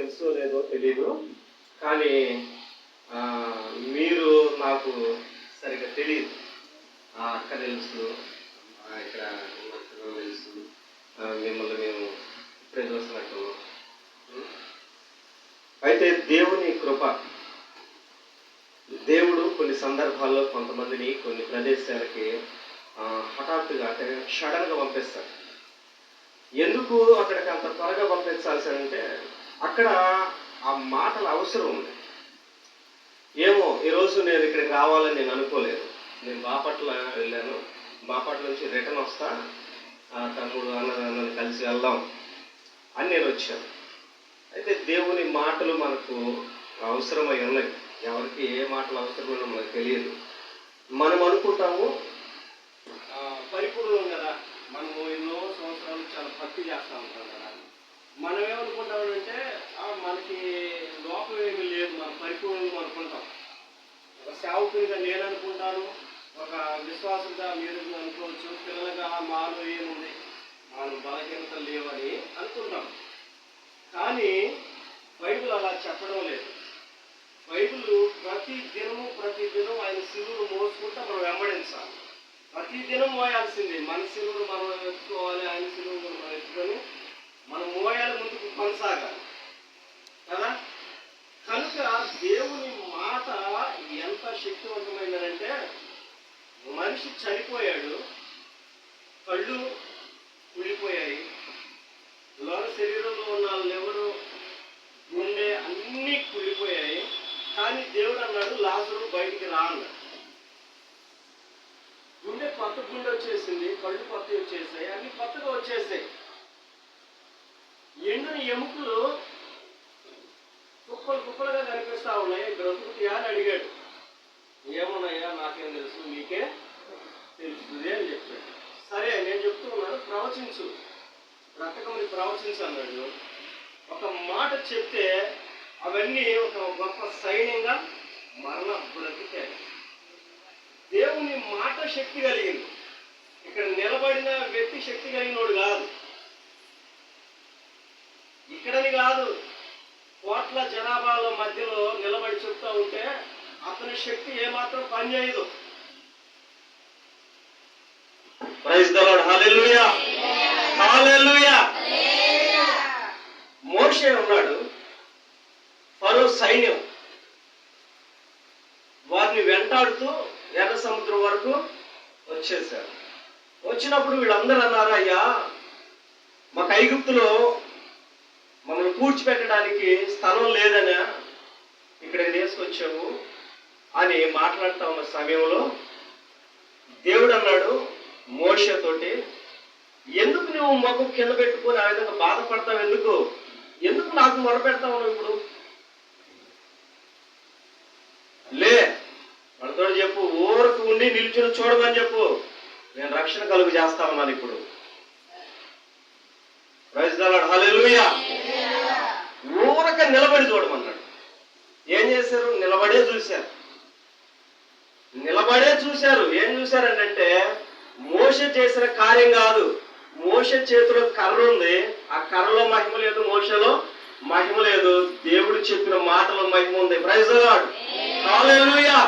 తెలుసో లేదో తెలీదు, కానీ మీరు నాకు సరిగ్గా తెలియదు. ఆ అక్క తెలుసు, ఇక్కడ తెలుసు, మిమ్మల్ని మేము ఇప్పుడే చూస్తున్నట్టు. అయితే దేవుని కృప, దేవుడు కొన్ని సందర్భాల్లో కొంతమందిని కొన్ని ప్రదేశాలకి హఠాత్తుగా అంటే సడన్గా పంపిస్తాడు. ఎందుకు అక్కడికి అంత త్వరగా పంపించాల్సానంటే అక్కడ ఆ మాటల అవసరం ఉంది. ఏమో ఈరోజు నేను ఇక్కడికి రావాలని నేను అనుకోలేదు. నేను బాపట్ల వెళ్ళాను, బాపట్ల నుంచి రిటర్న్ వస్తా, తమ్ముడు అన్నను కలిసి వెళ్దాం అని నేను వచ్చాను. అయితే దేవుని మాటలు మనకు అవసరమై ఉన్నాయి. ఎవరికి ఏ మాటలు అవసరమైనా మనకు తెలియదు. మనం అనుకుంటాము పరిపూర్ణం కదా, మనము ఎన్నో సంవత్సరాలు చాలా భక్తి చేస్తూ ఉంటాం కదా. మనం ఏమనుకుంటామంటే మనకి లోపం ఏమీ లేదు, మన పరిపూర్ణం అనుకుంటాం. ఒక సేవకునిగా నేను అనుకుంటాను, ఒక విశ్వాసంగా మీరు అనుకోవచ్చు, పిల్లలుగా మాలో ఏముంది, మాలో బలహీనతలు లేవని అనుకుంటాం. కానీ బైబిల్ అలా చెప్పడం లేదు. బైబిల్ ప్రతి దినం ఆయన శిలువను మోసుకుంటూ మనం వెంబడించాలి. ప్రతి దినం మోయాల్సిందే. మన శిలువను మనం ఎత్తుకోవాలి, ఆయన శిలువను మనం ఎత్తుకొని మనం మోయాలి, ముందుకు కొనసాగాలి కదా. కనుక దేవుని మాట ఎంత శక్తివంతమైందంటే, మనిషి చనిపోయాడు, కళ్ళు కుళ్ళిపోయాయి, లోన శరీరంలో ఉన్న లెవరు, గుండె అన్నీ కుళ్ళిపోయాయి. కానీ దేవుడు అన్నాడు లాజరు బయటికి రా అన్నాడు. గుండె కొత్త గుండె వచ్చేసింది, కళ్ళు కొత్త వచ్చేసాయి, అన్ని కొత్తగా వచ్చేసాయి. ఎండిన ఎముకలు కుప్పలుగా కనిపిస్తా ఉన్నాయి. బ్రతుకుతీ అని అడిగాడు. ఏమన్నాయా, నాకేం తెలుసు, మీకే తెలుస్తుంది అని చెప్పాడు. సరే నేను చెప్తూ ఉన్నాను, ప్రవచించు, బ్రతకమని ప్రవచించు అన్నాడు. ఒక మాట చెప్తే అవన్నీ ఒక గొప్ప సైన్యంగా మరణ బ్రతికాయి. దేవుని మాట శక్తి కలిగింది. ఇక్కడ నిలబడిన వ్యక్తి శక్తి కలిగినోడు కాదు, ఇక్కడని కాదు, కోట్ల జనాభాల మధ్యలో నిలబడి చెప్తా ఉంటే అతని శక్తి ఏమాత్రం పనిచేయదు. ప్రైజ్ ది లార్డ్, హల్లెలూయా, హల్లెలూయా. మోషే ఉన్నాడు, ఫరో సైన్యం వారిని వెంటాడుతూ ఎర్ర సముద్రం వరకు వచ్చేసారు. వచ్చినప్పుడు వీళ్ళందరూ అన్నారు, అయ్యా మాకు ఐగుప్తులో మమ్మల్ని పూడ్చిపెట్టడానికి స్థలం లేదనా ఇక్కడికి తీసుకొచ్చాము అని మాట్లాడుతూ ఉన్న సమయంలో దేవుడు అన్నాడు మోషేతోటి, ఎందుకు నువ్వు మొక్క కింద పెట్టుకొని ఆ విధంగా బాధపడతావు, ఎందుకు నాకు మొరపెడతావు ఇప్పుడు? లే, వాళ్ళతో చెప్పు, ఊరకు ఉండి నిల్చుని చూడమని చెప్పు, నేను రక్షణ కలుగు చేస్తా ఉన్నాను ఇప్పుడు. ప్రైజ్ ది లార్డ్, హల్లెలూయా. ఊరక నిలబడి చూడమన్నాడు. ఏం చేశారు? నిలబడే చూశారు. ఏం చూశారంటే మోషే చేసిన కార్యం కాదు. మోషే చేతిలో కర్ర ఉంది, ఆ కర్రలో మహిమ లేదు, మోషేలో మహిమ లేదు. దేవుడు చెప్పిన మాటలో మహిమ ఉంది. ప్రైజ్ ది లార్డ్, హల్లెలూయా.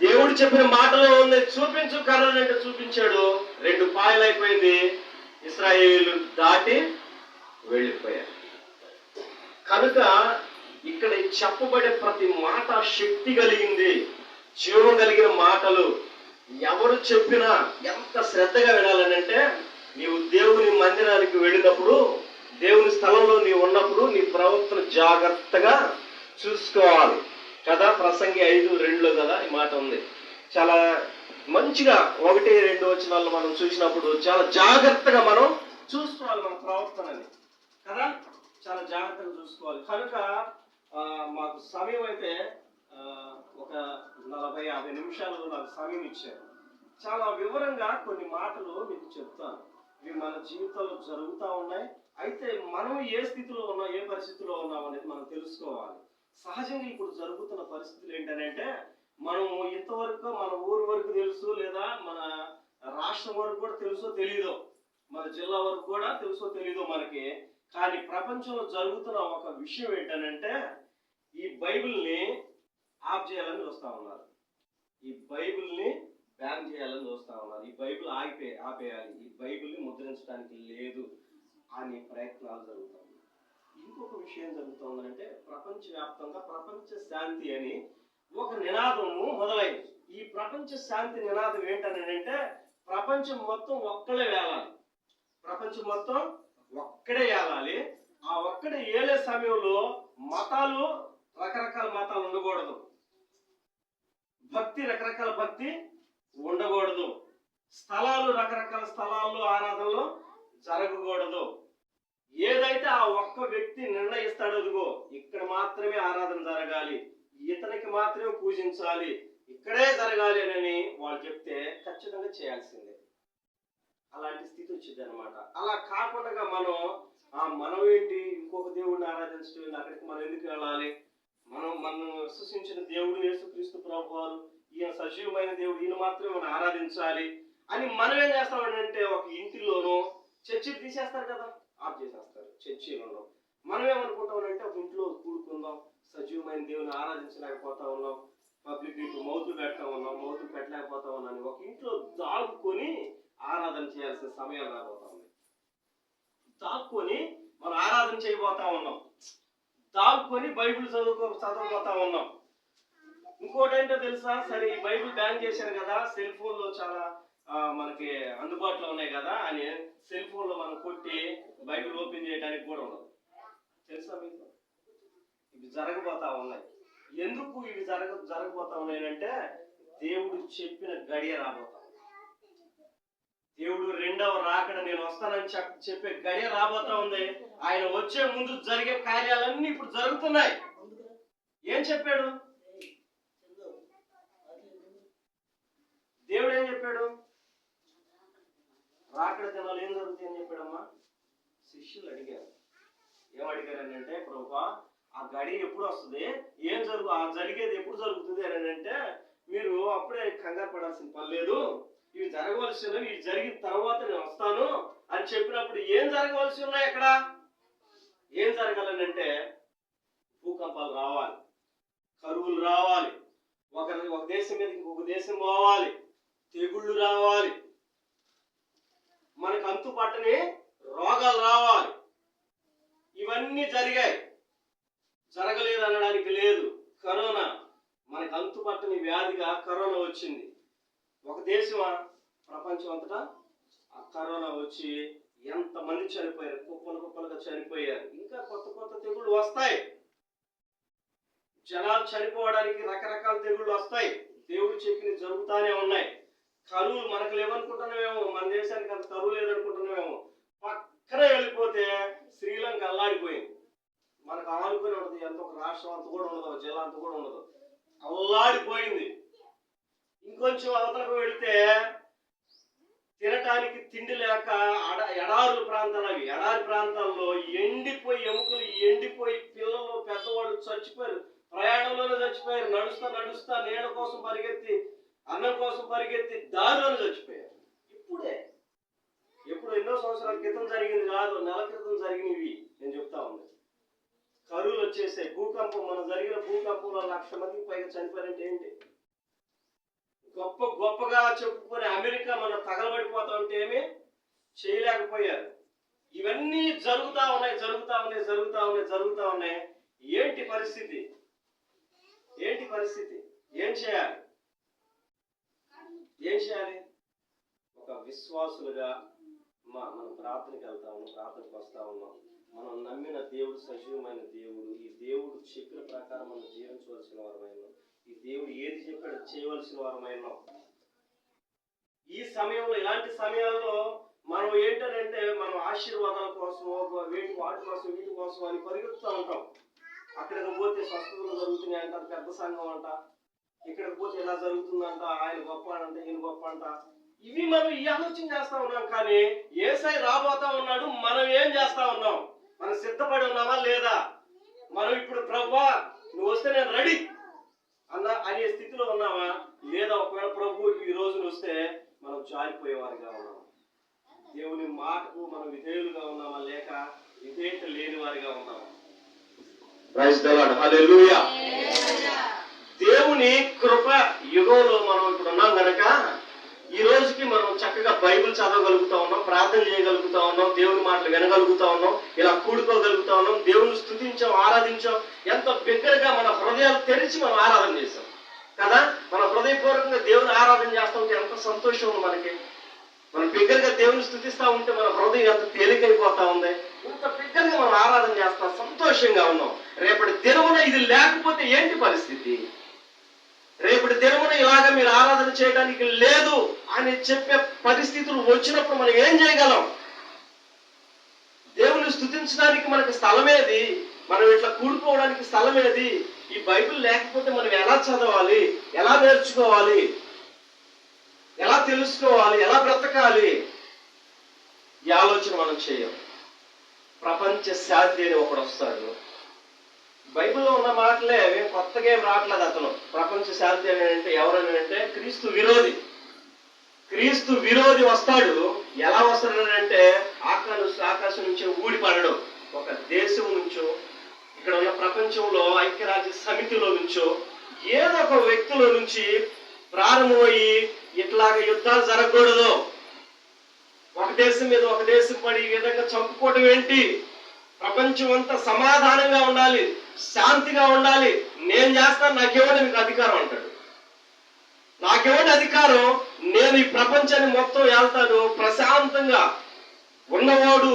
దేవుడు చెప్పిన మాటలో ఉంది. చూపించు కర్రలు అంటే చూపించాడు, 2 పాయలు అయిపోయింది, ఇశ్రాయేలు దాటి వెళ్ళిపోయారు. కనుక ఇక్కడ చెప్పబడే ప్రతి మాట శక్తి కలిగింది, జీవం కలిగిన మాటలు. ఎవరు చెప్పినా ఎంత శ్రద్ధగా వినాలనంటే, నీవు దేవుని మందిరానికి వెళ్ళినప్పుడు, దేవుని స్థలంలో నీవు ఉన్నప్పుడు నీ ప్రవర్తన జాగ్రత్తగా చూసుకోవాలి కదా. ప్రసంగి 5:2 కదా ఈ మాట ఉంది. చాలా మంచిగా 1-2 వచనాల్లో మనం చూసినప్పుడు చాలా జాగ్రత్తగా మనం చూసుకోవాలి మన ప్రవర్తనని కదా, చాలా జాగ్రత్తగా చూసుకోవాలి. కనుక మాకు సమయం అయితే ఒక 40-50 నిమిషాలు నాకు సమయం ఇచ్చారు. చాలా వివరంగా కొన్ని మాటలు మీకు చెప్తాను. ఇవి మన జీవితంలో జరుగుతూ ఉన్నాయి. అయితే మనం ఏ స్థితిలో ఉన్నాం, ఏ పరిస్థితిలో ఉన్నాం అనేది మనం తెలుసుకోవాలి. సహజంగా ఇప్పుడు జరుగుతున్న పరిస్థితులు ఏంటంటే, మనము ఇంతవరకు మన ఊరు వరకు తెలుసు, లేదా మన రాష్ట్రం వరకు కూడా తెలుసో తెలీదో, మన జిల్లా వరకు కూడా తెలుసో తెలీదో మనకి. కానీ ప్రపంచంలో జరుగుతున్న ఒక విషయం ఏంటనంటే ఈ బైబిల్ని ఆఫ్ చేయాలని చూస్తా ఉన్నారు. ఈ బైబిల్ని బ్యాన్ చేయాలని చూస్తా ఉన్నారు. ఈ బైబిల్ ఆపేయాలి, ఈ బైబిల్ని ముద్రించడానికి లేదు అని ప్రయత్నాలు జరుగుతాయి. ఇంకొక విషయం జరుగుతుందంటే ప్రపంచవ్యాప్తంగా ప్రపంచ శాంతి అని ఒక నినాదము మొదలైంది. ఈ ప్రపంచ శాంతి నినాదం ఏంటనంటే ప్రపంచం మొత్తం ఒక్కడే వేలాలి, ప్రపంచం మొత్తం ఒక్కడే ఏలాలి. ఆ ఒక్కడే ఏలే సమయంలో మతాలు రకరకాల మతాలు ఉండకూడదు, భక్తి రకరకాల భక్తి ఉండకూడదు, స్థలాలు రకరకాల స్థలాల్లో ఆరాధనలు జరగకూడదు. ఏదైతే ఆ ఒక్క వ్యక్తి నిర్ణయిస్తాడో అదిగో ఇక్కడ మాత్రమే ఆరాధన జరగాలి, ఇతనికి మాత్రమే పూజించాలి, ఇక్కడే జరగాలి అని వాళ్ళు చెప్తే ఖచ్చితంగా చేయాల్సిందే. అలాంటి స్థితి వచ్చింది అనమాట. అలా కాకుండా మనం ఏంటి ఇంకొక దేవుడిని ఆరాధించడం, అక్కడికి మనం ఎందుకు వెళ్ళాలి, మనం సృష్టించిన దేవుడు యేసుక్రీస్తు ప్రభువారు, ఈయన సజీవమైన దేవుడు, ఈయన మాత్రమే మనం ఆరాధించాలి అని మనం ఏం చేస్తామంటే ఒక ఇంటిలోనూ చర్చిలు తీసేస్తారు కదా, ఆఫ్ చేసేస్తారు చర్చిలలో. మనం ఏమనుకుంటామంటే ఒక ఇంట్లో కూడుకుందాం, సజీవమైన దేవుని ఆరాధించలేకపోతా ఉన్నాం, పబ్లిక్ ఇప్పుడు మౌతులు పెడతా ఉన్నాం, మౌతులు పెట్టలేకపోతా ఉన్నాను, ఒక ఇంట్లో దాక్కుని ఆరాధన చేయాల్సిన సమయాలు రాబోతా ఉన్నాయి. దాక్కుని మనం ఆరాధన చేయబోతా ఉన్నాం, దాక్కుని బైబిల్ చదవబోతా ఉన్నాం. ఇంకోటి ఏంటో తెలుసా, సరే ఈ బైబిల్ బ్యాన్ చేశారు కదా, సెల్ ఫోన్ లో చాలా మనకి అందుబాటులో ఉన్నాయి కదా అని సెల్ ఫోన్ లో మనం కొట్టి బైబిల్ ఓపెన్ చేయడానికి కూడా ఉండదు. తెలుసా మీకు? ఇవి జరగబోతా ఉన్నాయి. ఎందుకు ఇవి జరగబోతా ఉన్నాయంటే దేవుడు చెప్పిన గడియ రాబోతా, దేవుడు రెండవ రాకడ నేను వస్తానని చెప్పే గడియ రాబోతా ఉంది. ఆయన వచ్చే ముందు జరిగే కార్యాలన్నీ ఇప్పుడు జరుగుతున్నాయి. ఏం చెప్పాడు దేవుడు? ఏం చెప్పాడు? రాకడ దినాలు ఏం జరుగుతాయి అని చెప్పాడమ్మా. శిష్యులు అడిగారు, ఏమడిగారనంటే ప్రభువా ఆ గడి ఎప్పుడు వస్తుంది, ఆ జరిగేది ఎప్పుడు జరుగుతుంది అని అంటే మీరు అప్పుడే కంగారు పడాల్సిన పని లేదు, ఇవి జరగవలసినవి, ఇవి జరిగిన తర్వాత నేను వస్తాను అని చెప్పినప్పుడు ఏం జరగవలసి ఉన్నాయి అక్కడ? ఏం జరగాలనంటే భూకంపాలు రావాలి, కరువులు రావాలి, ఒక దేశం మీద ఇంకొక దేశం పోవాలి, తెగుళ్ళు రావాలి, మనకు అంతు పట్టని రోగాలు రావాలి. ఇవన్నీ జరిగాయి, జరగలేదు అనడానికి లేదు. కరోనా మనకు అంతు పట్టని వ్యాధిగా కరోనా వచ్చింది. ఒక దేశమా, ప్రపంచం అంతటా ఆ కరోనా వచ్చి ఎంతమంది చనిపోయారు, కుప్పలుగా చనిపోయారు. ఇంకా కొత్త తెగుళ్ళు వస్తాయి, జనాలు చనిపోవడానికి రకరకాల తెగుళ్ళు వస్తాయి. దేవుడు చెప్పినవి జరుగుతానే ఉన్నాయి. కరువులు మనకు లేవనుకుంటున్నామేమో, మన దేశానికి అంత కరువు లేదనుకుంటున్నామేమో. పక్కన వెళ్ళిపోతే శ్రీలంక అల్లాడిపోయింది, మనకు ఆనుకొని ఉండదు, ఎంత ఒక రాష్ట్రం అంత కూడా ఉండదు, జిల్లా అంత కూడా ఉండదు, అల్లాడిపోయింది. ఇంకొంచెం అవతలకు వెళితే తినటానికి తిండి లేక ఎడారుల ప్రాంతాలు, అవి ఎడారి ప్రాంతాల్లో ఎండిపోయి ఎముకలు ఎండిపోయి పిల్లలు పెద్దవాళ్ళు చచ్చిపోయారు, ప్రయాణంలోనే చచ్చిపోయారు, నడుస్తా నీళ్ళ కోసం పరిగెత్తి, అన్నం కోసం పరిగెత్తి దారిలోనే చచ్చిపోయారు. ఎప్పుడు ఎన్నో సంవత్సరాల క్రితం జరిగింది కాదు, నెల క్రితం జరిగినవి నేను చెప్తా ఉంది. కరువులు వచ్చేసాయి, భూకంపం, మన జరిగిన భూకంపంలో 1,00,000 మందికి పైగా చనిపోయారంటే ఏంటి? గొప్పగా చెప్పుకొని అమెరికా మనం తగలబడిపోతా ఉంటే ఏమీ చేయలేకపోయారు. ఇవన్నీ జరుగుతా ఉన్నాయి. ఏంటి పరిస్థితి? ఏం చేయాలి? ఒక విశ్వాసులుగా మనం ప్రార్థనకి ప్రార్థనకు వస్తా ఉన్నాం. మనం నమ్మిన దేవుడు సజీవమైన దేవుడు. ఈ దేవుడు చెప్పిన ప్రకారం మనం జీవించవలసిన వారమైన, ఈ దేవుడు ఏది చెప్పాడో చేయవలసిన వారమైన. ఈ సమయంలో, ఇలాంటి సమయాల్లో మనం ఏంటంటే మనం ఆశీర్వాదాల కోసం, వీటి కోసం అని పరిగెత్తుతూ ఉంటాం. అక్కడికి పోతే స్వస్థతలు జరుగుతున్నాయి అంట, పెద్ద సంఘం అంట, ఇక్కడికి పోతే ఇలా జరుగుతుందంట, ఆయన గొప్ప అంట, ఈయన గొప్ప అంట. ఇవి మనం ఈ ఆలోచన చేస్తా ఉన్నాం. కానీ యేసయ్య రాబోతా ఉన్నాడు, మనం ఏం చేస్తా ఉన్నాం? మనం సిద్ధపడి ఉన్నామా లేదా? మనం ఇప్పుడు ప్రభువా నువ్వు వస్తే నేను రెడీ అనే స్థితిలో ఉన్నామా లేదా? ఒకవేళ ప్రభు ఈ రోజున వస్తే మనం జారిపోయేవారిగా ఉన్నాం. దేవుని మాటకు మనం విధేయులుగా ఉన్నామా లేక ఇదేంటి లేని వారిగా ఉన్నాం. ప్రైజ్ ది లార్డ్, హల్లెలూయా. దేవుని కృప యుగంలో మనం ఇప్పుడు ఉన్నాం గనక ఈ రోజుకి మనం చక్కగా బైబిల్ చదవగలుగుతా ఉన్నాం, ప్రార్థన చేయగలుగుతా ఉన్నాం, దేవుని మాటలు వినగలుగుతా ఉన్నాం, ఇలా కూడుకోగలుగుతా ఉన్నాం, దేవుని స్తుతించాం, ఆరాధించాం. ఎంతో బిగ్గరగా మన హృదయాలు తెరిచి మనం ఆరాధన చేసాం కదా. మన హృదయపూర్వకంగా దేవుని ఆరాధన చేస్తూ ఉంటే ఎంత సంతోషం ఉంది మనకి. మనం బిగ్గరగా దేవుని స్తుతిస్తూ ఉంటే మన హృదయం ఎంత తేలికైపోతా ఉంది. ఇంత బిగ్గరగా మనం ఆరాధన చేస్తాం, సంతోషంగా ఉన్నాం. రేపటి దినమున ఇది లేకపోతే ఏంటి పరిస్థితి? రేపటి దినమున ఇలాగా మీరు ఆరాధన చేయడానికి లేదు అని చెప్పే పరిస్థితులు వచ్చినప్పుడు మనం ఏం చేయగలం? దేవుని స్తుతించడానికి మనకి స్థలమేది? మనం ఇట్లా కూడుకోవడానికి స్థలమేది? ఈ బైబిల్ లేకపోతే మనం ఎలా చదవాలి, ఎలా నేర్చుకోవాలి, ఎలా తెలుసుకోవాలి, ఎలా బ్రతకాలి? ఈ ఆలోచన మనం చేయం. ప్రపంచ శాంతి అని ఒకడు వస్తాడు. బైబిల్లో ఉన్న మాటలే అవి కొత్తగా ఏం రావట్లేదు. అతను ప్రపంచ శాంతి అని అంటే ఎవరని అంటే క్రీస్తు విరోధి. క్రీస్తు విరోధి వస్తాడు. ఎలా వస్తాడు అంటే ఆకాశం నుంచి ఊడిపడడం, ఒక దేశం నుంచో, ఇక్కడ ఉన్న ప్రపంచంలో ఐక్యరాజ్య సమితిలో నుంచో, ఏదో ఒక వ్యక్తిలో నుంచి ప్రారంభమయ్యి ఇట్లాగ యుద్ధాలు జరగకూడదు, ఒక దేశం మీద ఒక దేశం పడి ఈ విధంగా చంపుకోవడం ఏంటి, ప్రపంచం అంతా సమాధానంగా ఉండాలి, శాంతిగా ఉండాలి, నేను చేస్తాను, నాకేమంటే మీకు అధికారం అంటాడు. నాకేమంటే అధికారం, నేను ఈ ప్రపంచాన్ని మొత్తం వెళ్తాను, ప్రశాంతంగా ఉన్నవాడు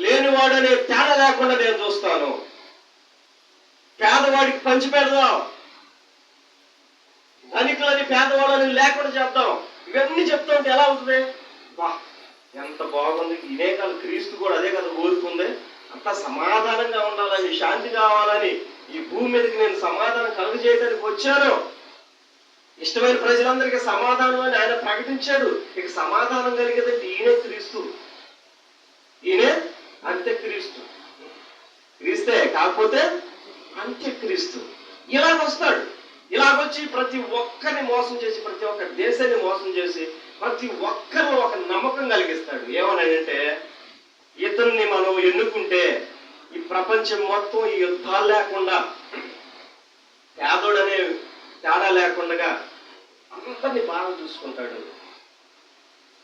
లేనివాడు అనే తేడా లేకుండా నేను చూస్తాను, పేదవాడికి పంచి పెడదాం, ధనికులని పేదవాళ్ళని లేకుండా చేద్దాం. ఇవన్నీ చెప్తా ఉంటే ఎలా అవుతుంది? వా, ఎంత బాగుంది. ఇదే కాదు, క్రీస్తు కూడా అదే కదా కోరుకుంది. అంత సమాధానంగా ఉండాలని, శాంతి కావాలని, ఈ భూమి మీదకి నేను సమాధానం కలుగజేయడానికి వచ్చాను. ఇష్టమైన ప్రజలందరికీ సమాధానం అని ఆయన ప్రకటించాడు. ఇక సమాధానం కలిగేదంటే ఈయనే క్రీస్తు, ఈయనే అంత్యక్రీస్తు. క్రీస్తే కాకపోతే అంత్యక్రీస్తు. ఇలాగొస్తాడు. ఇలాగొచ్చి ప్రతి ఒక్కరిని మోసం చేసి, ప్రతి ఒక్క దేశాన్ని మోసం చేసి, ప్రతి ఒక్కరిలో ఒక నమ్మకం కలిగిస్తాడు. ఏమనంటే ఇతన్ని మనం ఎన్నుకుంటే ఈ ప్రపంచం మొత్తం ఈ యుద్ధాలు లేకుండా, పేదోడనే తేడా లేకుండా అందరినీ బాగా చూసుకుంటాడు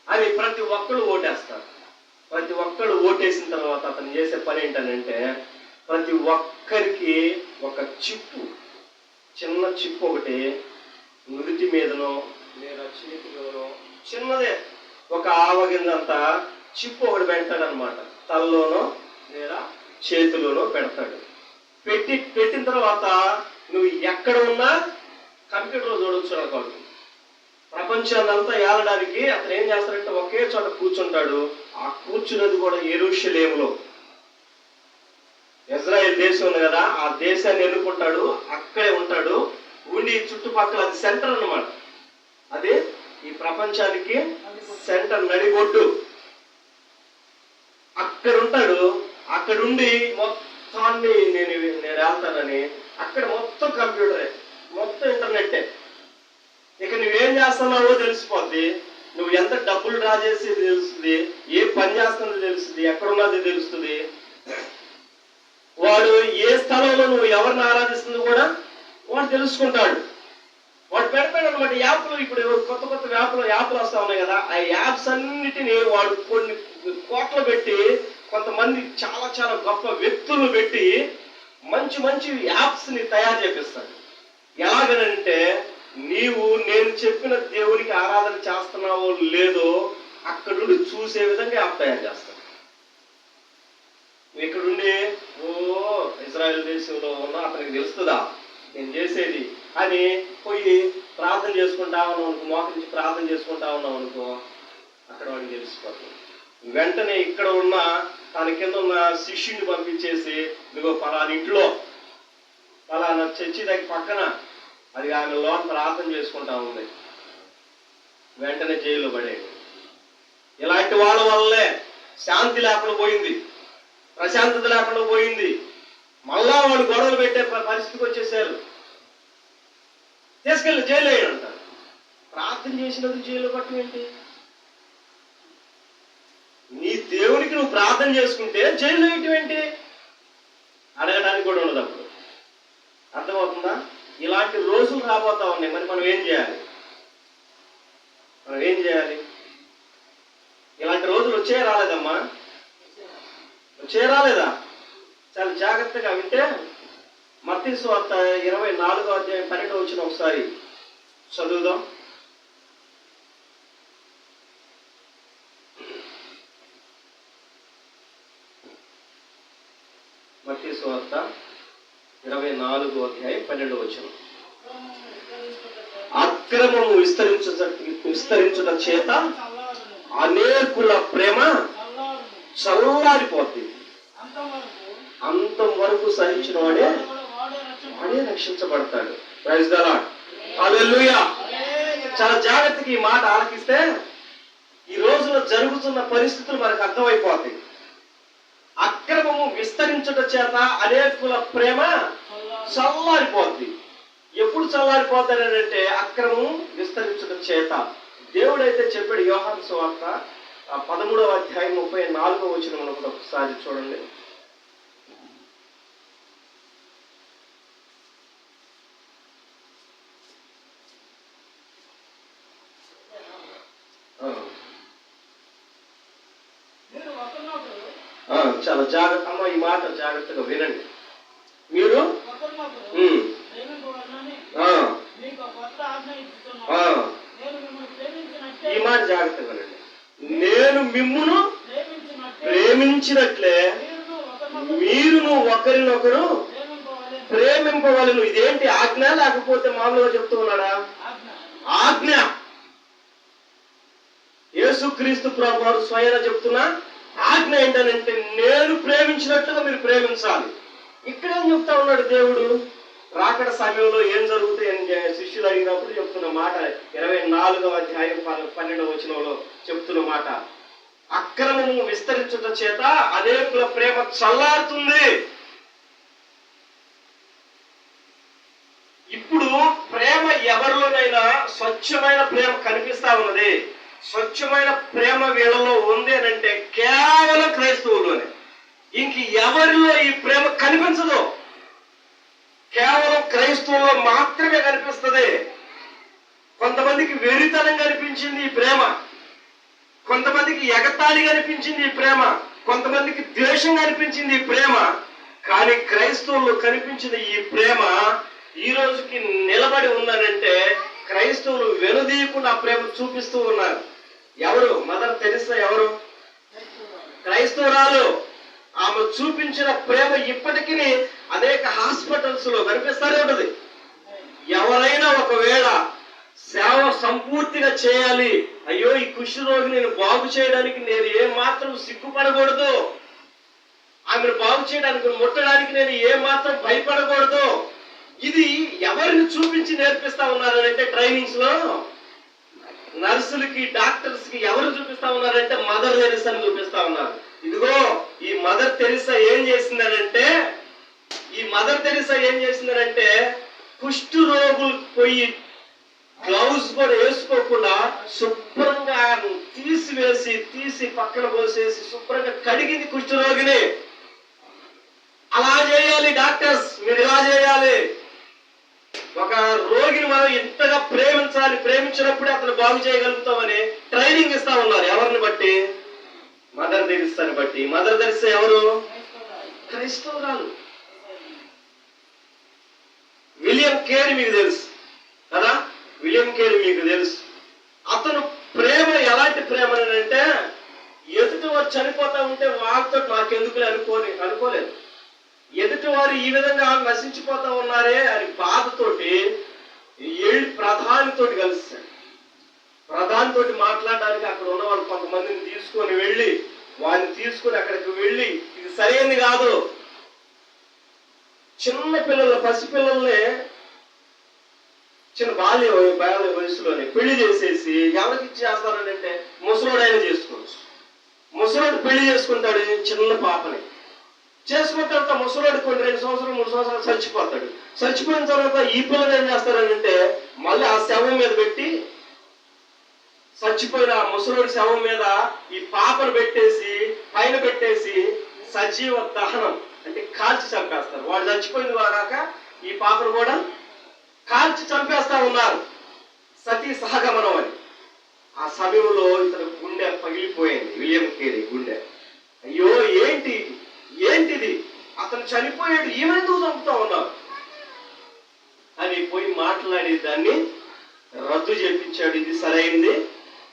అని ప్రతి ఒక్కరు ఓటేస్తారు. ప్రతి ఒక్కరు ఓటేసిన తర్వాత అతను చేసే పని ఏంటనంటే ప్రతి ఒక్కరికి ఒక చిప్పు, చిన్న చిప్పు ఒకటి నుదుటి మీదనో లేదా చేతిలోనో చిన్నదే ఒక ఆవగిందంతా చిప్పు ఒకటి పెడతాడు అనమాట. తలలోనో లేదా చేతిలోనో పెడతాడు. పెట్టిన తర్వాత నువ్వు ఎక్కడ ఉన్నా కంప్యూటర్లో చూడొచ్చు అనుకోండి. ప్రపంచాన్ని అంతా ఏలడానికి అతను ఏం చేస్తాడంటే ఒకే చోట కూర్చుంటాడు. ఆ కూర్చున్నది కూడా యెరూషలేములో, ఇజ్రాయెల్ దేశం ఉంది కదా, ఆ దేశాన్ని ఎన్నుకుంటాడు, అక్కడే ఉంటాడు. ఉండి చుట్టుపక్కల అది సెంటర్ అన్నమాట. అది ఈ ప్రపంచానికి సెంటర్, నడిగొడ్డు. అక్కడ ఉంటాడు. అక్కడుండి మొత్తాన్ని నేను వెళ్తానని, అక్కడ మొత్తం కంప్యూటరే, మొత్తం ఇంటర్నెట్టే. ఇక నువ్వేం చేస్తున్నావో తెలిసిపోద్ది, నువ్వు ఎంత డబ్బులు డ్రా చేసేది తెలుస్తుంది, ఏ పని చేస్తున్నది తెలుస్తుంది, ఎక్కడున్నది తెలుస్తుంది. వాడు ఏ స్థలంలో నువ్వు ఎవరిని ఆరాధిస్తుంది కూడా వాడు తెలుసుకుంటాడు. వాడు పెడతాడు అనమాట యాప్లు. ఇప్పుడు కొత్త కొత్త యాప్లు వస్తా ఉన్నాయి కదా, ఆ యాప్స్ అన్నిటినీ వాడు కొన్ని కోట్లు పెట్టి, కొంతమంది చాలా చాలా గొప్ప వ్యక్తులు పెట్టి మంచి మంచి యాప్స్ ని తయారు చేపిస్తాడు. ఎలాగనంటే నీవు నేను చెప్పిన దేవునికి ఆరాధన చేస్తున్నావో లేదో అక్కడ నుండి చూసే విధంగా యాప్ తయారు చేస్తాడు. ఇక్కడుండి ఓ ఇజ్రాయెల్ దేశంలో ఉన్న అతనికి తెలుస్తుందా నేను చేసేది అని పోయి ప్రార్థన చేసుకుంటా ఉన్నాం అనుకో, మోకరించి ప్రార్థన చేసుకుంటా ఉన్నాం అనుకో, అక్కడ వాడికి తెలిసిపోతుంది. వెంటనే ఇక్కడ ఉన్న తన కింద ఉన్న శిష్యుని పంపించేసి, ఇదిగో పలానా ఇంట్లో పలానా చర్చి దగ్గర పక్కన అది ఆమె లోన్ ప్రార్థన చేసుకుంటా ఉంది, వెంటనే జైల్లో పడేది. ఇలాంటి వాళ్ళ వల్లే శాంతి లేకుండా పోయింది, ప్రశాంతత లేకుండా పోయింది. మళ్ళా వాళ్ళు గొడవలు పెట్టే పరిస్థితికి వచ్చేసారు. తీసుకెళ్ళి జైలు వేయడంటారు. ప్రార్థన చేసినందుకు జైలు పట్టం ఏంటి? నీ దేవునికి నువ్వు ప్రార్థన చేసుకుంటే జైలు వేయటం ఏంటి? అడగడానికి కూడా ఉండదు అప్పుడు. అర్థమవుతుందా? ఇలాంటి రోజులు రాబోతా ఉన్నాయి. మరి మనం ఏం చేయాలి? ఇలాంటి రోజులు వచ్చే రాలేదమ్మా? వచ్చే రాలేదా? చాలా జాగ్రత్తగా వింటే మత్తయి సువార్త 24వ అధ్యాయం 12వ వచనం ఒకసారి చదువుదాం. మత్తయి సువార్త 24వ అధ్యాయం 12వ వచనం. అక్రమము విస్తరించుట చేత అనేకుల ప్రేమ చల్లారిపోతుంది. అంతం వరకు సహించిన వాడే రక్షించబడతాడు. Praise the Lord. హల్లెలూయా. చాలా జాగ్రత్తగా ఈ మాట ఆలకిస్తే ఈ రోజున జరుగుతున్న పరిస్థితులు మనకు అర్థమైపోతాయి. అక్రమము విస్తరించుట చేత అనేకుల ప్రేమ చల్లారిపోద్ది. ఎప్పుడు చల్లారిపోతాడంటే అక్రమం విస్తరించుట చేత. దేవుడైతే చెప్పాడు యోహాను సువార్త 13వ అధ్యాయం 34వ వచనం కూడా ఒకసారి చూడండి. చాలా జాగ్రత్త అమ్మ, ఈ మాట జాగ్రత్తగా వినండి. మీరు ఈ మాట జాగ్రత్తగా వినండి. నేను మిమ్మును ప్రేమించినట్లే మీరును ఒకరినొకరు ప్రేమింపవలెను. ఇదేంటి ఆజ్ఞ లేకపోతే మామూలుగా చెప్తూ ఉన్నాడా? ఆజ్ఞ. యేసుక్రీస్తు ప్రభువారు స్వయాన చెప్తున్నా ఆజ్ఞ ఏంటనంటే నేను ప్రేమించినట్లుగా మీరు ప్రేమించాలి. ఇక్కడేం చెప్తా ఉన్నాడు దేవుడు? రాకడ సమయంలో ఏం జరుగుతాయి అని శిష్యులు అడిగినప్పుడు చెప్తున్న మాట 24వ అధ్యాయం 12వ వచనంలో చెప్తున్న మాట. అక్రమము విస్తరించుట చేత అనేకుల ప్రేమ చల్లారుతుంది. ఇప్పుడు ప్రేమ ఎవరిలోనైనా స్వచ్ఛమైన ప్రేమ కనిపిస్తా ఉన్నది. స్వచ్ఛమైన ప్రేమ వీళ్ళలో ఉంది అని అంటే కేవలం క్రైస్తవులోనే. ఇంక ఎవరిలో ఈ ప్రేమ కనిపించదు. కేవలం క్రైస్తవుల్లో మాత్రమే కనిపిస్తుంది. కొంతమందికి వెరితనం కనిపించింది ఈ ప్రేమ, కొంతమందికి ఎగతాళి కనిపించింది ఈ ప్రేమ, కొంతమందికి ద్వేషం కనిపించింది ఈ ప్రేమ. కానీ క్రైస్తవుల్లో కనిపించిన ఈ ప్రేమ ఈ రోజుకి నిలబడి ఉందనంటే క్రైస్తవులు వెనుదీయకుండా ఆ ప్రేమ చూపిస్తూ ఉన్నారు. ఎవరు? మదర్ తెరిసా ఎవరు? క్రైస్తవురాలు. ఆమె చూపించిన ప్రేమ ఇప్పటికీ అనేక హాస్పిటల్స్ లో కనిపిస్తూనే ఉంటది. ఎవరైనా ఒకవేళ సేవ సంపూర్తిగా చేయాలి, అయ్యో ఈ కుష్ఠరోగి నేను బాగు చేయడానికి నేను ఏమాత్రం సిగ్గుపడకూడదు, ఆమెను బాగు చేయడానికి ముట్టడానికి నేను ఏమాత్రం భయపడకూడదు, ఇది ఎవరిని చూపించి నేర్పిస్తా ఉన్నారంటే ట్రైనింగ్స్ లో నర్సులకి డాక్టర్స్ కి ఎవరు చూపిస్తా ఉన్నారంటే మదర్ తెరిసాని చూపిస్తా ఉన్నారు. ఇదిగో ఈ మదర్ తెరిసా ఏం చేసిందనంటే కుష్టు రోగులు పోయి గ్లౌజ్ కూడా వేసుకోకుండా శుభ్రంగా తీసి పక్కన పోసేసి శుభ్రంగా కడిగింది కుష్ఠరోగిని. అలా చేయాలి డాక్టర్స్, మీరు ఇలా చేయాలి. ఒక రోగిని మనం ఇంతగా ప్రేమించాలి, ప్రేమించినప్పుడే అతను బాగు చేయగలుగుతామని ట్రైనింగ్ ఇస్తా ఉన్నారు. ఎవరిని బట్టి? మదర్ తెరిసాని బట్టి. మదర్ తెరిసా ఎవరు? క్రైస్తవురాలు. విలియం కేరీ మీకు తెలుసు కదా? విలియం కేరీ మీకు తెలుసు. అతను ప్రేమ ఎలాంటి ప్రేమ అంటే ఎదుటి వారు చనిపోతా ఉంటే వాళ్ళతో నాకెందుకులే అనుకోలేదు. ఎదుటి వారు ఈ విధంగా నశించిపోతా ఉన్నారే అని బాధతోటి ప్రధానితోటి కలిశాడు. ప్రధానితోటి మాట్లాడడానికి అక్కడ ఉన్న వాళ్ళు కొంతమందిని తీసుకొని వెళ్ళి వారిని తీసుకొని అక్కడికి వెళ్ళి ఇది సరైనది కాదు, చిన్న పిల్లలు పసిపిల్లల్ని చిన్న బాల్య వయసులోనే పెళ్లి చేసేసి ఎవరికి ఇచ్చేస్తారని అంటే ముసలోడు ఆయన చేసుకోవచ్చు. ముసలోడు పెళ్లి చేసుకుంటాడు చిన్న పాపని. చేసుకున్న తర్వాత ముసలోడు కొన్ని 2 సంవత్సరాలు 3 సంవత్సరాలు చచ్చిపోతాడు. చచ్చిపోయిన తర్వాత ఈ పిల్లలు ఏం చేస్తారని అంటే మళ్ళీ ఆ శవం మీద పెట్టి చచ్చిపోయిన ఆ ముసలోడి శవం మీద ఈ పాపను పెట్టేసి పైన పెట్టేసి సజీవ దహనం అంటే కాల్చి చంపేస్తారు. వాడు చచ్చిపోయింది వారాక ఈ పాపను కూడా కాల్చి చంపేస్తా ఉన్నారు. సతీ సహగమనం అని. ఆ సమయంలో ఇతను గుండె పగిలిపోయింది. విలియం కేరీ గుండె. అయ్యో ఏంటిది అతను చనిపోయాడు, ఈమెందుకు చంపుతా ఉన్నారు అని పోయి మాట్లాడి దాన్ని రద్దు చేపించాడు. ఇది సరైంది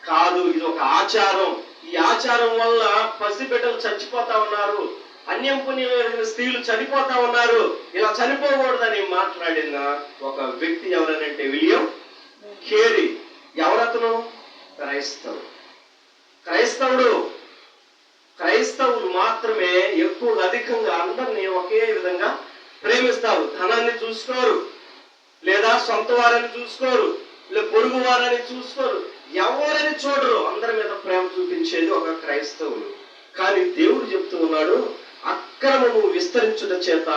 కాదు, ఇది ఒక ఆచారం. ఈ ఆచారం వల్ల పసిబిడ్డలు చచ్చిపోతా ఉన్నారు, అన్యం పుణ్యమైన స్త్రీలు చనిపోతా ఉన్నారు, ఇలా చనిపోకూడదని మాట్లాడిన ఒక వ్యక్తి ఎవరనంటే విలియం కేరీ. ఎవరతను? క్రైస్తవులు మాత్రమే ఎక్కువ అధికంగా అందరినీ ఒకే విధంగా ప్రేమిస్తారు. ధనాన్ని చూసుకోరు, లేదా సొంత వారిని చూసుకోరు, లేదా పొరుగు వారిని చూసుకోరు, ఎవరని చూడరు. అందరి మీద ప్రేమ చూపించేది ఒక క్రైస్తవులు. కానీ దేవుడు చెప్తూ ఉన్నాడు, అక్రమము విస్తరించుట చేత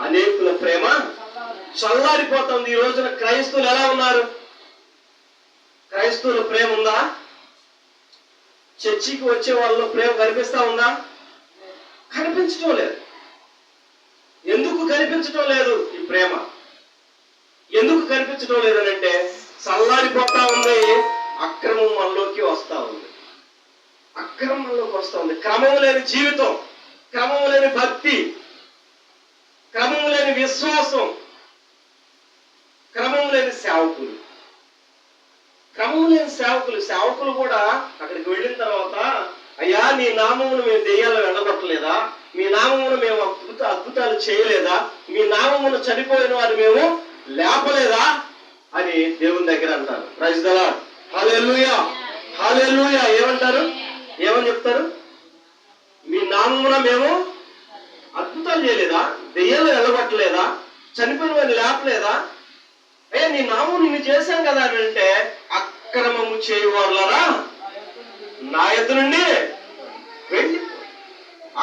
అనేకుల ప్రేమ చల్లారిపోతుంది. ఈ రోజున క్రైస్తవులు ఎలా ఉన్నారు? క్రైస్తవుల ప్రేమ ఉందా? చర్చికి వచ్చే వాళ్ళలో ప్రేమ కనిపిస్తా ఉందా? కనిపించటం లేదు. ఎందుకు కనిపించటం లేదు? ఈ ప్రేమ ఎందుకు కనిపించడం లేదనంటే చల్లారిపోతా ఉంది. అక్రమం మనలోకి వస్తా ఉంది. క్రమం లేని జీవితం, క్రమం లేని భక్తి, క్రమం లేని విశ్వాసం, క్రమం లేని సేవకులు. సేవకులు కూడా అక్కడికి వెళ్ళిన తర్వాత, అయ్యా నీ నామమును మేము దెయ్యాలను వెళ్ళగొట్టలేదా? మీ నామమును మేము అద్భుతాలు చేయలేదా? మీ నామమును చనిపోయిన వారు మేము లేపలేదా అని దేవుని దగ్గర అంటారు. Praise the Lord. Hallelujah, hallelujah. ఏమంటారు? ఏమని చెప్తారు? మీ నామమున మేము అద్భుతాలు చేయలేదా? దెయ్యాలు వెళ్ళగొట్టలేదా? చనిపోయిన వారిని లేపలేదా? అయ్యా నీ నామం నిన్ను చేశాం కదా అని అంటే, అక్రమము చేయవారులారా నా ఎద్దు నుండి వెళ్ళి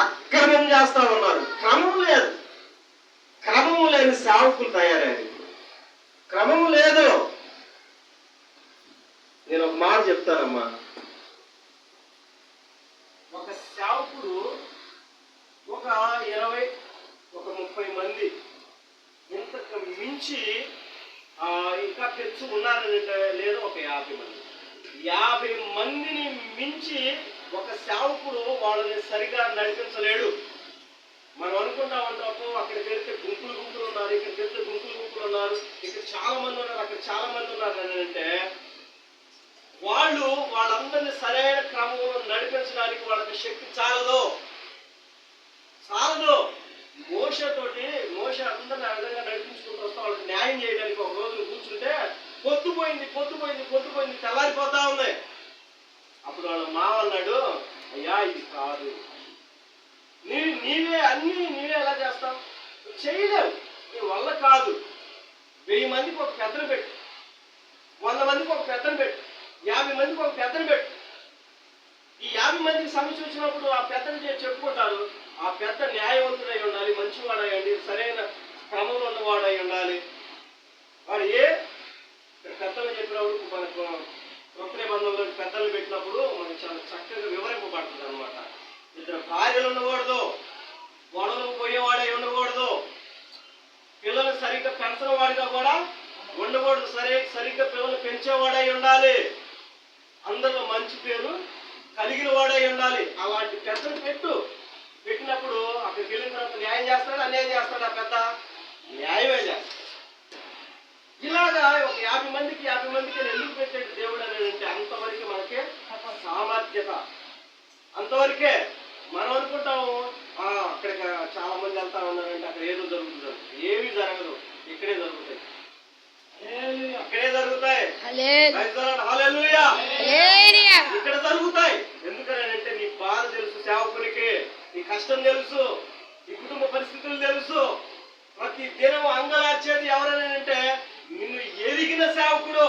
అక్రమం చేస్తా ఉన్నారు. క్రమం లేని సేవకులు తయారయ్యారు. క్రమము లేదు. నేను ఒక మాట చెప్తానమ్మా. ఒక సేవకుడు ఒక 20, ఒక 30 మంది ఇంతకు మించి ఇంకా పెంచు ఉన్నారంటే లేదు, ఒక 50 మంది. 50 మందిని మించి ఒక సేవకుడు వాళ్ళని సరిగా నడిపించలేడు. మనం అనుకుంటా ఉంటాము, అక్కడికి వెళ్తే గుంపులు ఉన్నారు, ఇక్కడికి వెళ్తే గుంపులు ఉన్నారు, ఇక్కడ చాలా మంది ఉన్నారు, అక్కడ చాలా మంది ఉన్నారు అని అంటే, వాళ్ళందరినీ సరైన క్రమంలో నడిపించడానికి వాళ్ళకి శక్తి చాలదు. మోషే అందరినీ ఆ విధంగా నడిపించుకుంటూ వస్తా వాళ్ళకి న్యాయం చేయడానికి ఒక రోజు కూర్చుంటే పొద్దుపోయింది తెల్లారిపోతా ఉంది. అప్పుడు వాళ్ళ మావ అన్నాడు, అయ్యా ఇది కాదు, నీవే ఎలా చేస్తావు? చేయలేవు, నీ వల్ల కాదు. 1000 మందికి ఒక పెద్దను పెట్టు, 100 మందికి ఒక పెద్దను పెట్టు, 50 మందికి ఒక పెద్దను పెట్టు. ఈ 50 మందికి సమస్య వచ్చినప్పుడు ఆ పెద్దను చెప్పుకుంటారు. ఆ పెద్ద న్యాయవంతుడై ఉండాలి, మంచివాడయండి, సరైన క్రమంలో ఉన్నవాడై ఉండాలి. వాడు పెద్దలు చెప్పినప్పుడు మనకు కొత్త నిబంధనలో పెద్దలు పెట్టినప్పుడు మనకు చాలా చక్కగా వివరింపబడుతుంది అనమాట. 2 భార్యలు ఉండకూడదు, గొడవలకు పోయేవాడై ఉండకూడదు, పిల్లలు సరిగ్గా పెంచిన వాడిగా కూడా ఉండకూడదు, సరిగ్గా పిల్లలు పెంచేవాడై ఉండాలి, అందరిలో మంచి పేరు కలిగిన వాడై ఉండాలి. అలాంటి పెద్దలు పెట్టినప్పుడు అక్కడికి వెళ్ళిన తర్వాత న్యాయం చేస్తాడు, అన్యాయం చేస్తాడు? ఆ పెద్ద న్యాయమే చేస్తాడు. ఇలాగా ఒక 50 మందికి ఎందుకు పెట్టాడు దేవుడు అని అంటే, అంతవరకు మనకే సామర్థ్యత, అంతవరకే. మనం అనుకుంటాము అక్కడికి చాలా మంది వెళ్తా ఉన్నారంటే అక్కడ ఏదో జరుగుతుంది. ఏమీ జరగదు, ఇక్కడే జరుగుతాయి, అక్కడే జరుగుతాయి. హల్లెలూయా, ఇక్కడ జరుగుతాయి. ఎందుకనంటే నీ బాధ తెలుసు సేవకునికి, నీ కష్టం తెలుసు, నీ కుటుంబ పరిస్థితులు తెలుసు. ప్రతి దినం అంగలార్చేది ఎవరని అంటే నిన్ను ఎదిగిన సేవకుడు.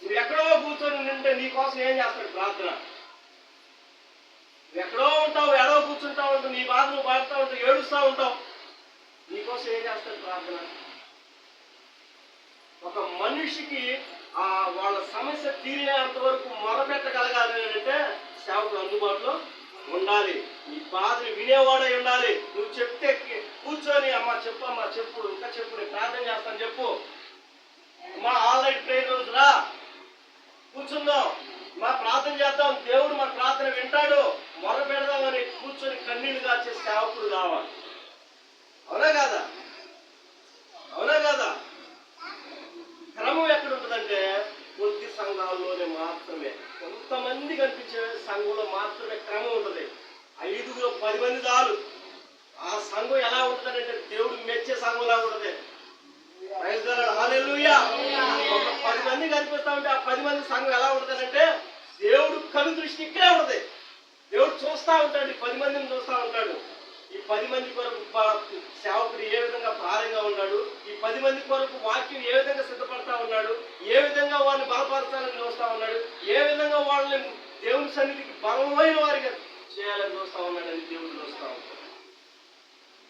నువ్వు ఎక్కడో కూర్చొని నింటే నీ కోసం ఏం చేస్తాడు? ప్రార్థన. నువ్వు ఎక్కడో ఉంటావు, ఎడో కూర్చుంటా ఉంటావు, నీ బాధ నువ్వు పాడుతూ ఉంటావు, ఏడుస్తూ ఉంటావు, నీకోసం ఏం చేస్తాడు? ప్రార్థన. ఒక మనిషికి వాళ్ళ సమస్య తీరేంత వరకు మొరపెట్టగలగాలి అంటే సేవకుడు అందుబాటులో ఉండాలి. నీ బాధని వినేవాడై ఉండాలి. నువ్వు చెప్తే కూర్చొని అమ్మా చెప్పు ఇంకా చెప్పు, నేను ప్రార్థన చేస్తాను చెప్పు, మా ఆన్లైన్ ప్రేయర్ రోజు రా కూర్చుందాం, మా ప్రార్థన చేద్దాం, దేవుడు మా ప్రార్థన వింటాడు, మొర పెడదామని కూర్చొని కన్నీళ్లు కాచే సేవకుడు కావాలి. అవునా కాదా? అవునా కాదా? క్రమం ఎక్కడ ఉంటుందంటే కొద్ది సంఘాల్లోనే మాత్రమే, కొంతమంది కనిపించే సంఘంలో మాత్రమే క్రమం ఉంటుంది. 5 10 మంది చాలు. ఆ సంఘం ఎలా ఉంటుందంటే దేవుడు మెచ్చే సంఘంలా ఉంటుంది. హల్లెలూయా. ఒక 10 మంది కనిపిస్తా ఉంటే ఆ 10 మంది సంఘం ఎలా ఉంటుందంటే దేవుడు కను దృష్టి ఇక్కడే ఉంటుంది. దేవుడు చూస్తూ ఉంటాడు, ఈ 10 మందిని చూస్తూ ఉంటాడు. ఈ 10 మంది కొరకు సేవకుడు ఏ విధంగా భారంగా ఉన్నాడు, ఈ 10 మంది కొరకు వాక్యం ఏ విధంగా సిద్ధపడతా ఉన్నాడు, ఏ విధంగా వాళ్ళని బలపరచాలని చూస్తా ఉన్నాడు, ఏ విధంగా వాళ్ళని దేవుని సన్నిధికి బలమైన వారిగా చేయాలని చూస్తా ఉన్నాడని దేవుడు చూస్తా ఉంటాడు.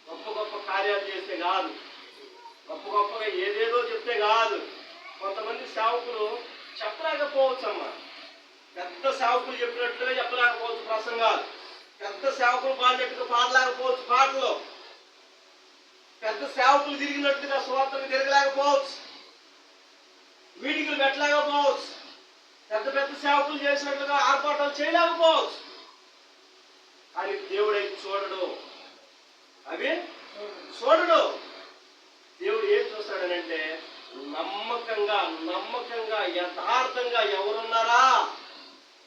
గొప్ప గొప్ప కార్యాలు చేస్తే కాదు, గొప్పగా ఏదేదో చెప్తే కాదు. కొంతమంది సేవకులు చెప్పలేకపోవచ్చు అమ్మా, పెద్ద సేవకులు చెప్పినట్లుగా చెప్పలేకపోవచ్చు ప్రసంగాలు, పెద్ద సేవకులు పాడినట్టుగా పాడలేకపోవచ్చు పాటలు, పెద్ద సేవకులు తిరిగినట్టుగా స్వార్థకు తిరగలేకపోవచ్చు, మీటింగులు పెట్టలేకపోవచ్చు, పెద్ద సేవకులు చేసినట్లుగా ఆర్పాటాలు చేయలేకపోవచ్చు. కానీ దేవుడు అవి చూడడు, అవి చూడడు. దేవుడు ఏం చూస్తాడనంటే నమ్మకంగా యథార్థంగా ఎవరున్నారా,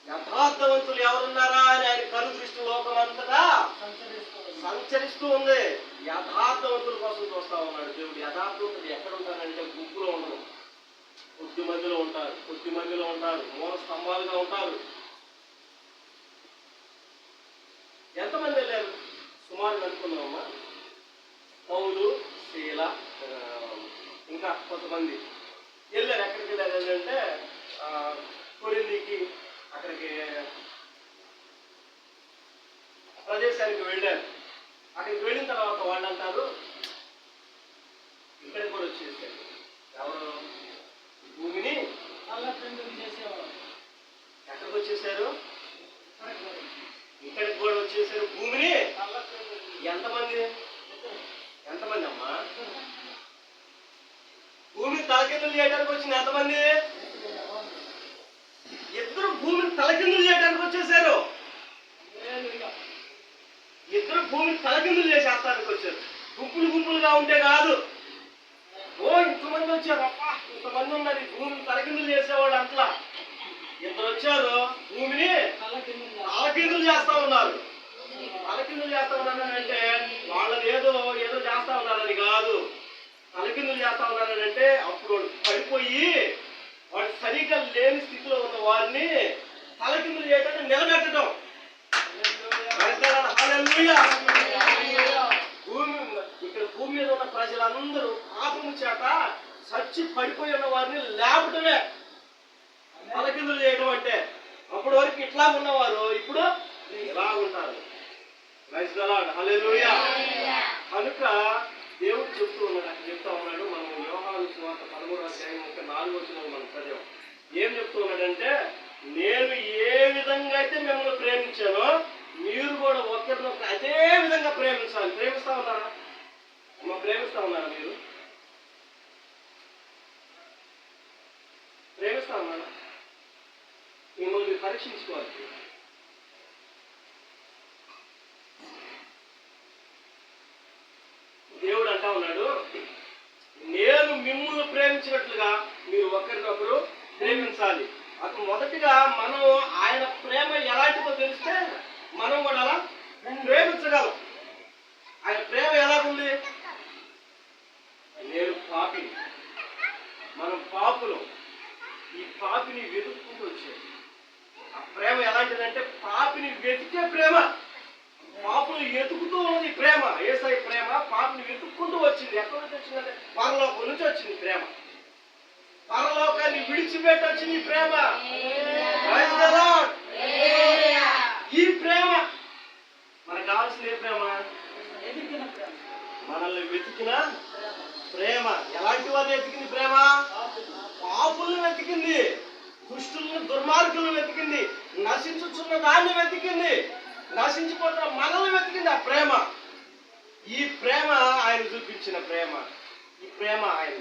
యథార్థవంతులు ఎవరున్నారా అని ఆయన కను దృష్టి లోకమంతటా సంచరిస్తూ ఉంది. యథార్థవంతుల కోసం చూస్తా ఉన్నాడు దేవుడు. యథార్థవంతులు ఎక్కడ ఉంటారంటే గుంపులో ఉండరు, కొద్ది మందిలో ఉంటారు, మూల స్తంభాలుగా ఉంటారు. ఎంతమంది వెళ్ళారు సుమారు అనుకున్నామమ్మా? పౌలు, శీల, ఇంకా కొంతమంది వెళ్ళారు. ఎక్కడికి వెళ్ళారు అంటే కొరింథీకి, అక్కడికి ప్రదేశానికి వెళ్ళారు. అక్కడికి వెళ్ళిన తర్వాత వాళ్ళు అంటారు ఇక్కడికి కూడా వచ్చేసారు. ఎవరు? భూమిని చేసేవారు. ఎక్కడికి వచ్చేసారు? ఇక్కడికి కూడా వచ్చేసారు. భూమిని ఎంతమంది అమ్మా? భూమిని తలకిందులు చేయడానికి వచ్చింది ఎంతమంది? 2 భూమిని తలకిందులు చేయడానికి వచ్చేసారు. 2 భూమిని తలకిందులు చేసేస్తానికి వచ్చారు. గుంపులుగా ఉంటే కాదు. ఇంతమంది వచ్చారు, అప్పా ఇంతమంది ఉన్నారు, ఈ భూమిని తలకిందులు చేసేవాళ్ళు అంట్లా. 2 వచ్చారు, భూమిని తలకిందులు చేస్తా ఉన్నారు. తలకిందులు చేస్తా ఉన్నారంటే వాళ్ళని ఏదో చేస్తా ఉన్నారని కాదు. తలకిందులు చేస్తా ఉన్నారంటే అప్పుడు వాడు పడిపోయి వాడు సరిగ్గా లేని స్థితిలో ఉన్న వారిని తలకిందులు చేయడానికి నిలబెట్టడం. ఇక్కడ భూమి మీద ఉన్న ప్రజలందరూ పాపము చేత చచ్చి పడిపోయి ఉన్న వారిని లేపటమే తలకిందులు చేయడం అంటే. అప్పటి వరకు ఇట్లా ఉన్నవారు ఇప్పుడు ఇలా ఉంటారు. హల్లెలూయా. కనుక దేవుడు చెప్తా ఉన్నాడు. మనం యోహాను సువార్త 13:34 మనం చదివాం. ఏం చెప్తూ ఉన్నాడంటే నేను ఏ విధంగా అయితే మిమ్మల్ని ప్రేమించానో మీరు కూడా ఒకరినొకరు అదే విధంగా ప్రేమించాలి. ప్రేమిస్తా ఉన్నారా? ప్రేమిస్తా ఉన్నారా? మీరు ప్రేమిస్తా ఉన్నారా? మిమ్మల్ని పరీక్షించుకోవాలి. దేవుడు అంటా ఉన్నాడు నేను మిమ్మల్ని ప్రేమించినట్లుగా మీరు ఒకరినొకరు ప్రేమించాలి. అప్పుడు మొదటిగా మనం ఆయన ప్రేమ ఎలాంటిదో తెలిస్తే మనం కూడా అలా ప్రేమించగలం. ఆయన ప్రేమ ఎలాగుంది? నేను పాపిని, మనం పాపులం, ఈ పాపిని వెతుక్కుంటూ వచ్చాడు. ఆ ప్రేమ ఎలాంటిదంటే పాపిని వెతికే ప్రేమ, పాపులు ఎతుకుతూ ఉన్నది ప్రేమ. యేసయ్య ప్రేమ పాపిని వెతుక్కుంటూ వచ్చింది. ఎక్కడి నుంచి వచ్చిందంటే పరలోకం నుంచి వచ్చింది ప్రేమ. పరలోకాన్ని విడిచిపెట్టి వచ్చింది ప్రేమ. ఈ ప్రేమ మనకు కావాల్సిన ఏ ప్రేమ? మనల్ని వెతికిన ప్రేమ. ఎలాంటి వారిని వెతికింది ప్రేమ? పాపులను వెతికింది, దుష్టులను దుర్మార్గులను వెతికింది, నశించుచున్న దాన్ని వెతికింది, నశించిపోతున్న మనల్ని వెతికింది. ఆ ప్రేమ, ఈ ప్రేమ ఆయన చూపించిన ప్రేమ, ఈ ప్రేమ ఆయన